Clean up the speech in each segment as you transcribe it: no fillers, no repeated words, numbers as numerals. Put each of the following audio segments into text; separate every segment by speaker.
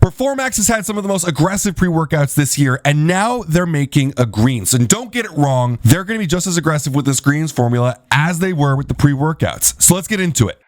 Speaker 1: Performax has had some of the most aggressive pre-workouts this year, and now they're making a greens. And don't get it wrong, they're going to be just as aggressive with this greens formula as they were with the pre-workouts. So let's get into it.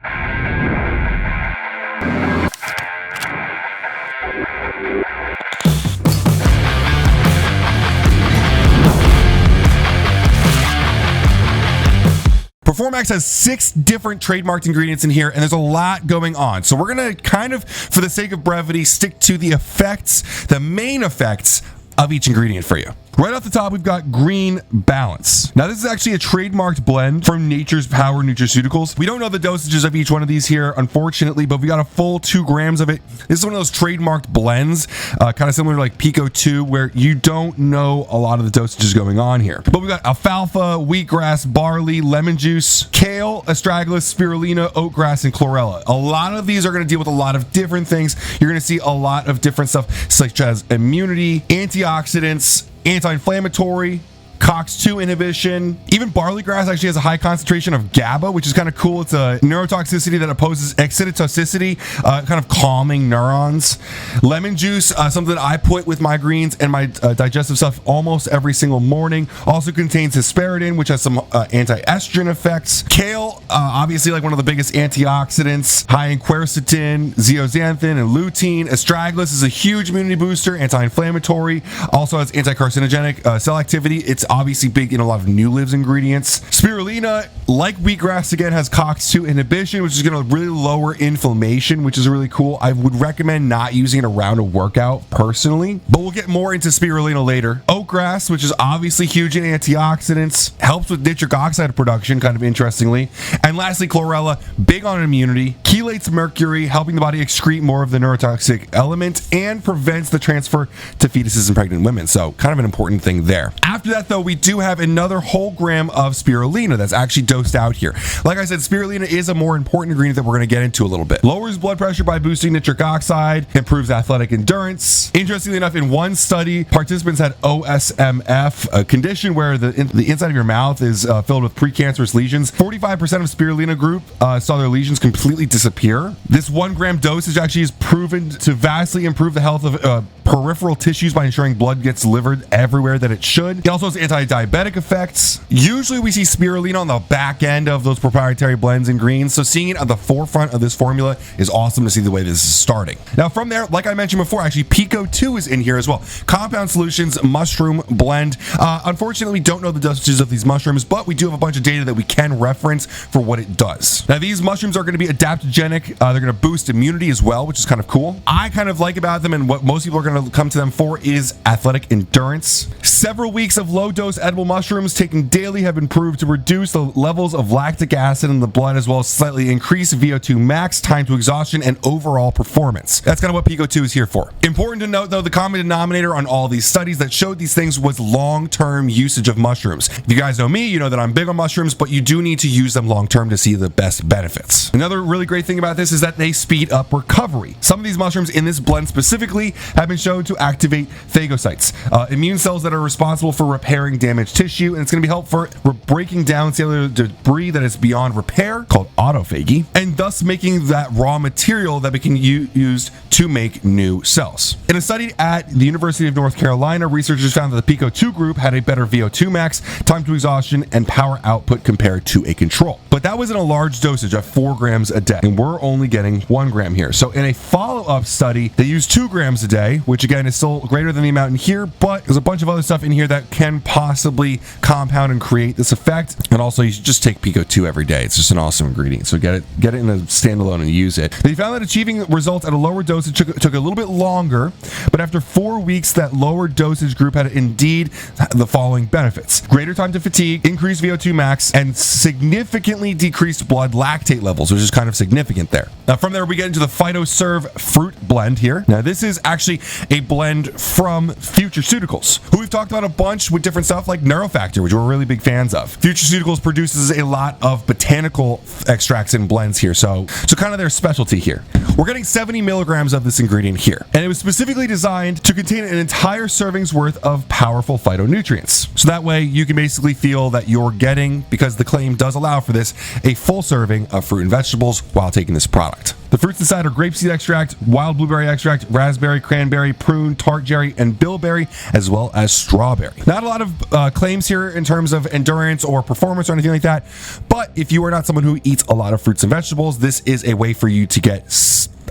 Speaker 1: Performax has 6 different trademarked ingredients in here, and there's a lot going on. So we're going to kind of, for the sake of brevity, stick to the effects, the main effects of each ingredient for you. Right off the top, we've got Green Balance. Now, this is actually a trademarked blend from Nature's Power Nutraceuticals. We don't know the dosages of each one of these here, unfortunately, but we got a full 2 grams of it. This is one of those trademarked blends, kind of similar to like Pico 2, where you don't know a lot of the dosages going on here. But we've got alfalfa, wheatgrass, barley, lemon juice, kale, astragalus, spirulina, oatgrass, and chlorella. A lot of these are going to deal with a lot of different things. You're going to see a lot of different stuff, such as immunity, antioxidants, anti-inflammatory, COX-2 inhibition. Even barley grass actually has a high concentration of GABA, which is kind of cool. It's a neurotoxicity that opposes excitotoxicity, kind of calming neurons. Lemon juice, something that I put with my greens and my digestive stuff almost every single morning. Also contains hesperidin, which has some anti-estrogen effects. Kale, obviously like one of the biggest antioxidants, high in quercetin, zeaxanthin, and lutein. Astragalus is a huge immunity booster, anti-inflammatory. Also has anti-carcinogenic cell activity. It's obviously big in a lot of New Lives ingredients. Spirulina, like wheatgrass, again has COX-2 inhibition, which is going to really lower inflammation, which is really cool. I would recommend not using it around a workout personally, but we'll get more into spirulina later. Oatgrass, which is obviously huge in antioxidants, helps with nitric oxide production, kind of interestingly. And lastly, chlorella, big on immunity, chelates mercury, helping the body excrete more of the neurotoxic element, and prevents the transfer to fetuses and pregnant women. So kind of an important thing there. After that, though, we do have another whole gram of spirulina that's actually dosed out here. Like I said, spirulina is a more important ingredient that we're going to get into a little bit. Lowers blood pressure by boosting nitric oxide, improves athletic endurance. Interestingly enough, in one study, participants had OSMF, a condition where the inside of your mouth is filled with precancerous lesions. 45% of spirulina group saw their lesions completely disappear. This 1 gram dosage actually is proven to vastly improve the health of peripheral tissues by ensuring blood gets delivered everywhere that it should. It also has anti-diabetic effects. Usually we see spirulina on the back end of those proprietary blends and greens, so seeing it at the forefront of this formula is awesome to see the way this is starting. Now from there, like I mentioned before, actually Pico 2 is in here as well. Compound Solutions Mushroom Blend. Unfortunately, we don't know the dosages of these mushrooms, but we do have a bunch of data that we can reference for what it does. Now these mushrooms are going to be adaptogenic. They're going to boost immunity as well, which is kind of cool. I kind of like about them, and what most people are going to come to them for is athletic endurance. Several weeks of low-dose edible mushrooms taken daily have been proved to reduce the levels of lactic acid in the blood, as well as slightly increase VO2 max, time to exhaustion, and overall performance. That's kind of what Pico 2 is here for. Important to note, though, the common denominator on all these studies that showed these things was long-term usage of mushrooms. If you guys know me, you know that I'm big on mushrooms, but you do need to use them long-term to see the best benefits. Another really great thing about this is that they speed up recovery. Some of these mushrooms in this blend specifically have been shown to activate phagocytes, immune cells that are responsible for repairing damaged tissue, and it's going to be helpful for breaking down cellular debris that is beyond repair, called autophagy, and thus making that raw material that can be used to make new cells. In a study at the University of North Carolina, researchers found that the Pico 2 group had a better VO2 max, time to exhaustion, and power output compared to a control. But that was in a large dosage of 4 grams a day, and we're only getting 1 gram here. So in a follow-up study, they used 2 grams a day, which again is still greater than the amount in here, but there's a bunch of other stuff in here that can possibly compound and create this effect. And also, you should just take Pico 2 every day. It's just an awesome ingredient. So get it in a standalone and use it. They found that achieving results at a lower dosage took a little bit longer, but after 4 weeks, that lower dosage group had indeed the following benefits: greater time to fatigue, increased VO2 max, and significantly decreased blood lactate levels, which is kind of significant there. Now from there, we get into the Phytoserve fruit blend here. Now this is actually a blend from Futureceuticals, who we've talked about a bunch with different stuff like Neurofactor, which we're really big fans of. Futureceuticals produces a lot of botanical extracts and blends here, so kind of their specialty here. We're getting 70 milligrams of this ingredient here, and it was specifically designed to contain an entire serving's worth of powerful phytonutrients. So that way you can basically feel that you're getting, because the claim does allow for this, a full serving of fruit and vegetables while taking this product. The fruits inside are grapeseed extract, wild blueberry extract, raspberry, cranberry, prune, tart cherry, and bilberry, as well as strawberry. Not a lot of claims here in terms of endurance or performance or anything like that, but if you are not someone who eats a lot of fruits and vegetables, this is a way for you to get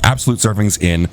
Speaker 1: absolute servings in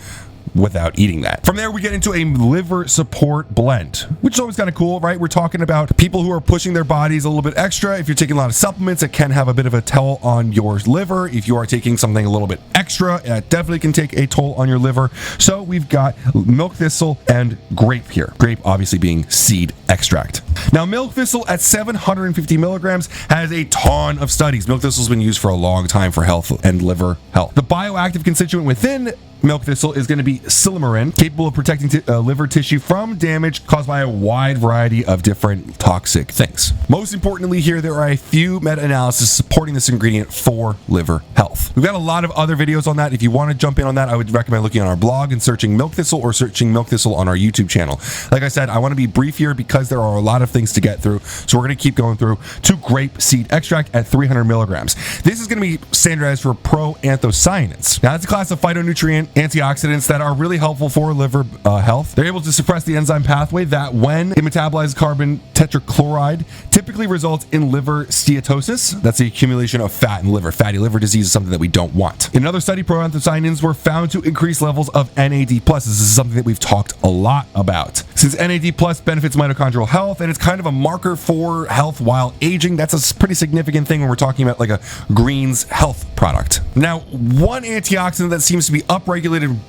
Speaker 1: without eating that. From there, we get into a liver support blend, which is always kind of cool, right? We're talking about people who are pushing their bodies a little bit extra. If you're taking a lot of supplements, it can have a bit of a toll on your liver. If you are taking something a little bit extra, it definitely can take a toll on your liver. So we've got milk thistle and grape here. Grape obviously being seed extract. Now, milk thistle at 750 milligrams has a ton of studies. Milk thistle has been used for a long time for health and liver health. The bioactive constituent within milk thistle is going to be silymarin, capable of protecting liver tissue from damage caused by a wide variety of different toxic things. Most importantly here, there are a few meta-analyses supporting this ingredient for liver health. We've got a lot of other videos on that. If you want to jump in on that, I would recommend looking on our blog and searching milk thistle or searching milk thistle on our YouTube channel. Like I said, I want to be brief here because there are a lot of things to get through, so we're going to keep going through to grape seed extract at 300 milligrams. This is going to be standardized for proanthocyanins. Now, that's a class of phytonutrient antioxidants that are really helpful for liver health. They're able to suppress the enzyme pathway that, when it metabolizes carbon tetrachloride, typically results in liver steatosis. That's the accumulation of fat in the liver. Fatty liver disease is something that we don't want. In another study, proanthocyanins were found to increase levels of NAD+. This is something that we've talked a lot about. Since NAD+ benefits mitochondrial health and it's kind of a marker for health while aging, that's a pretty significant thing when we're talking about like a greens health product. Now, one antioxidant that seems to be upregulated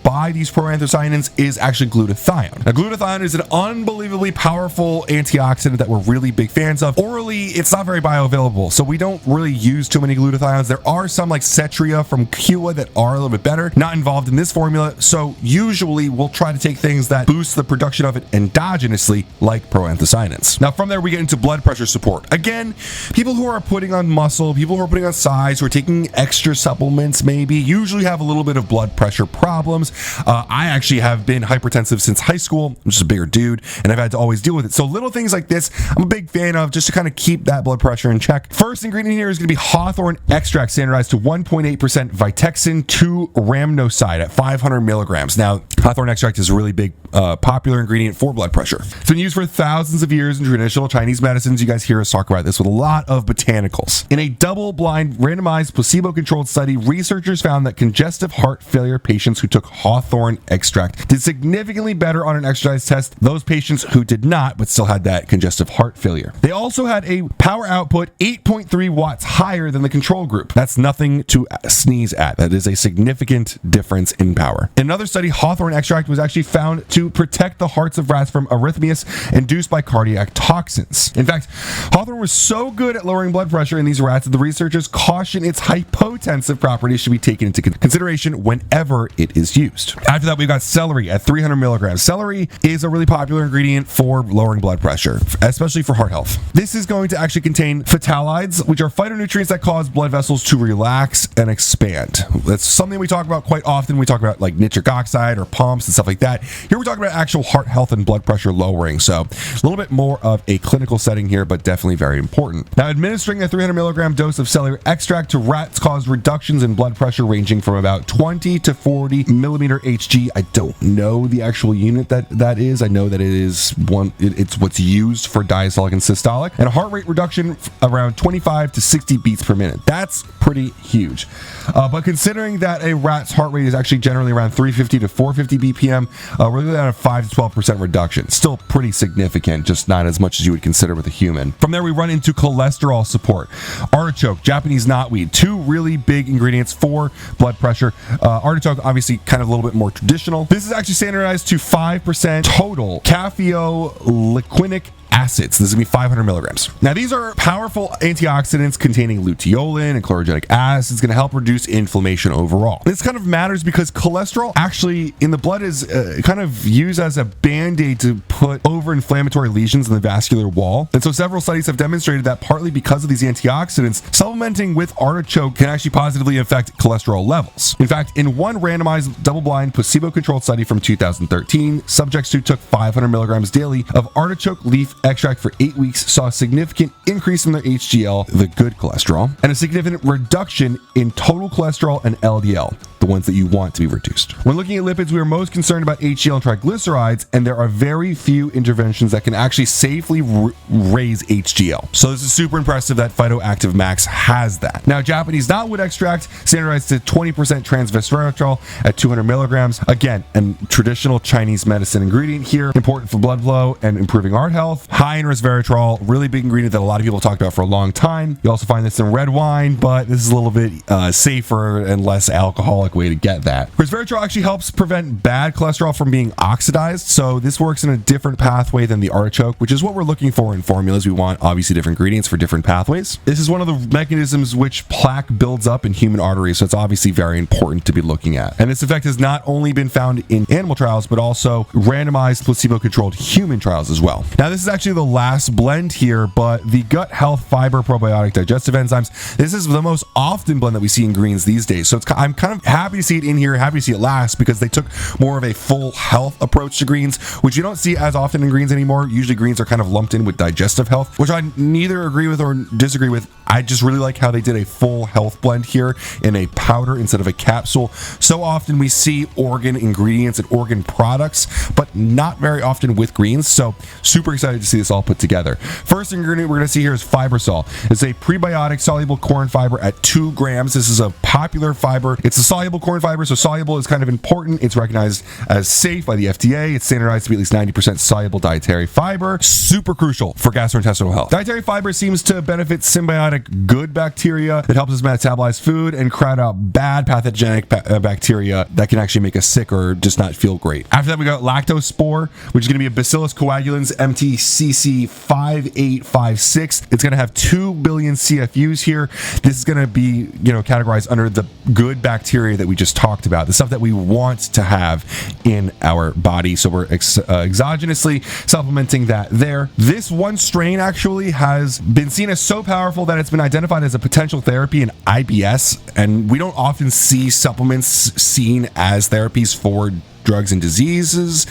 Speaker 1: by these proanthocyanins is actually glutathione. Now, glutathione is an unbelievably powerful antioxidant that we're really big fans of. Orally, it's not very bioavailable, so we don't really use too many glutathiones. There are some like Cetria from Kua that are a little bit better, not involved in this formula, so usually we'll try to take things that boost the production of it endogenously, like proanthocyanins. Now, from there, we get into blood pressure support. Again, people who are putting on muscle, people who are putting on size, who are taking extra supplements maybe, usually have a little bit of blood pressure problems. I actually have been hypertensive since high school. I'm just a bigger dude, and I've had to always deal with it. So little things like this, I'm a big fan of, just to kind of keep that blood pressure in check. First ingredient here is going to be hawthorn extract, standardized to 1.8% Vitexin 2 rhamnoside at 500 milligrams. Now, hawthorn extract is a really big popular ingredient for blood pressure. It's been used for thousands of years in traditional Chinese medicines. You guys hear us talk about this with a lot of botanicals. In a double-blind, randomized, placebo-controlled study, researchers found that congestive heart failure patients who took hawthorn extract did significantly better on an exercise test those patients who did not but still had that congestive heart failure. They also had a power output 8.3 watts higher than the control group. That's nothing to sneeze at. That is a significant difference in power. In another study, hawthorn extract was actually found to protect the hearts of rats from arrhythmias induced by cardiac toxins. In fact, hawthorn was so good at lowering blood pressure in these rats that the researchers caution its hypotensive properties should be taken into consideration whenever it is used. After that, we've got celery at 300 milligrams. Celery is a really popular ingredient for lowering blood pressure, especially for heart health. This is going to actually contain phthalate, which are phytonutrients that cause blood vessels to relax and expand. That's something we talk about quite often. We talk about like nitric oxide or pumps and stuff like that. Here we're talking about actual heart health and blood pressure lowering. So a little bit more of a clinical setting here, but definitely very important. Now, administering a 300 milligram dose of celery extract to rats caused reductions in blood pressure ranging from about 20 to 40 millimeter Hg. I don't know the actual unit that is. I know that it is it's what's used for diastolic and systolic, and a heart rate reduction around 25 to 60 beats per minute. That's pretty huge. But considering that a rat's heart rate is actually generally around 350 to 450 BPM, we're looking at a 5 to 12% reduction. Still pretty significant, just not as much as you would consider with a human. From there, we run into cholesterol support. Artichoke, Japanese knotweed, two really big ingredients for blood pressure. Artichoke, obviously kind of a little bit more traditional. This is actually standardized to 5% total caffeoylquinic acids. This is going to be 500 milligrams. Now, these are powerful antioxidants containing luteolin and chlorogenic acid. It's going to help reduce inflammation overall. This kind of matters because cholesterol actually in the blood is kind of used as a band-aid to put over inflammatory lesions in the vascular wall. And so several studies have demonstrated that partly because of these antioxidants, supplementing with artichoke can actually positively affect cholesterol levels. In fact, in one randomized double-blind placebo-controlled study from 2013, subjects who took 500 milligrams daily of artichoke leaf extract for 8 weeks saw a significant increase in their HDL, the good cholesterol, and a significant reduction in total cholesterol and LDL, the the ones that you want to be reduced. When looking at lipids, we are most concerned about HDL and triglycerides, and there are very few interventions that can actually safely raise HDL. So this is super impressive that PhytoActivMax has that. Now, Japanese knotwood extract standardized to 20% transresveratrol at 200 milligrams. Again, a traditional Chinese medicine ingredient here, important for blood flow and improving heart health. High in resveratrol, really big ingredient that a lot of people have talked about for a long time. You also find this in red wine, but this is a little bit safer and less alcoholic way to get that. Resveratrol actually helps prevent bad cholesterol from being oxidized, so this works in a different pathway than the artichoke, which is what we're looking for in formulas. We want obviously different ingredients for different pathways. This is one of the mechanisms which plaque builds up in human arteries, so it's obviously very important to be looking at. And this effect has not only been found in animal trials, but also randomized placebo-controlled human trials as well. Now, this is actually the last blend here, but the gut health fiber probiotic digestive enzymes, this is the most often blend that we see in greens these days. So I'm kind of happy to see it in here, happy to see it last, because they took more of a full health approach to greens, which you don't see as often in greens anymore. Usually greens are kind of lumped in with digestive health, which I neither agree with or disagree with. I just really like how they did a full health blend here in a powder instead of a capsule. So often we see organ ingredients and organ products, but not very often with greens. So super excited to see this all put together. First ingredient we're going to see here is Fibersol. It's a prebiotic soluble corn fiber at 2 grams. This is a popular fiber. It's a soluble corn fiber, so soluble is kind of important. It's recognized as safe by the FDA. It's standardized to be at least 90% soluble dietary fiber. Super crucial for gastrointestinal health. Dietary fiber seems to benefit symbiotic good bacteria that helps us metabolize food and crowd out bad pathogenic bacteria that can actually make us sick or just not feel great. After that, we got Lactospore, which is going to be a Bacillus coagulans MTCC 5856. It's going to have 2 billion CFUs here. This is going to be, categorized under the good bacteria that we just talked about, the stuff that we want to have in our body. So we're exogenously supplementing that there. This one strain actually has been seen as so powerful that it's been identified as a potential therapy in IBS, and we don't often see supplements seen as therapies for drugs and diseases.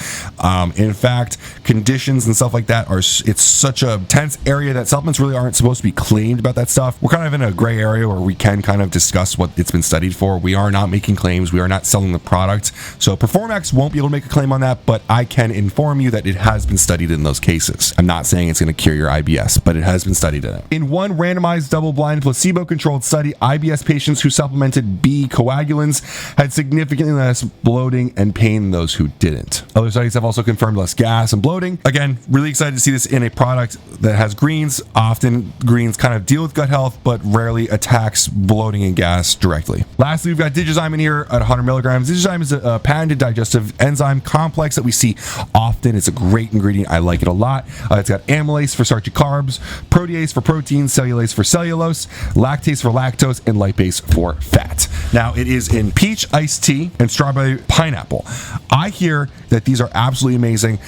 Speaker 1: In fact, conditions and stuff like that it's such a tense area that supplements really aren't supposed to be claimed about that stuff. We're kind of in a gray area where we can kind of discuss what it's been studied for. We are not making claims. We are not selling the product. So Performax won't be able to make a claim on that, but I can inform you that it has been studied in those cases. I'm not saying it's going to cure your IBS, but it has been studied in it. In one randomized double-blind placebo-controlled study, IBS patients who supplemented B coagulans had significantly less bloating and pain than those who didn't. Other studies have also confirmed less gas and bloating. Again, really excited to see this in a product that has greens. Often greens kind of deal with gut health, but rarely attacks bloating and gas directly. Lastly, we've got Digizyme in here at 100 milligrams. Digizyme is a patented digestive enzyme complex that we see often. It's a great ingredient. I like it a lot. It's got amylase for starchy carbs, protease for protein, cellulase for cellulose, lactase for lactose, and lipase for fat. Now, it is in peach iced tea and strawberry pineapple. I hear that these are absolutely amazing.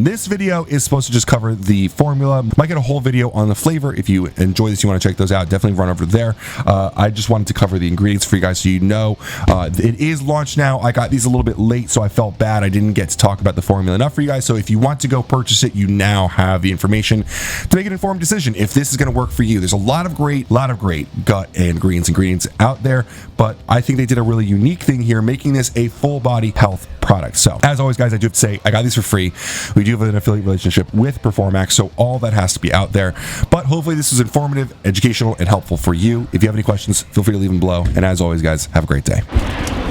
Speaker 1: This video is supposed to just cover the formula. Might get a whole video on the flavor. If you enjoy this, you want to check those out, definitely run over there. I just wanted to cover the ingredients for you guys so you know. It is launched now. I got these a little bit late, so I felt bad I didn't get to talk about the formula enough for you guys. So if you want to go purchase it, you now have the information to make an informed decision if this is going to work for you. There's a lot of great gut and greens ingredients out there, but I think they did a really unique thing here, making this a full body health product. So as always, guys, I do have to say I got these for free. We do have an affiliate relationship with Performax, so all that has to be out there. But hopefully this was informative, educational, and helpful for you. If you have any questions, feel free to leave them below. And as always, guys, have a great day.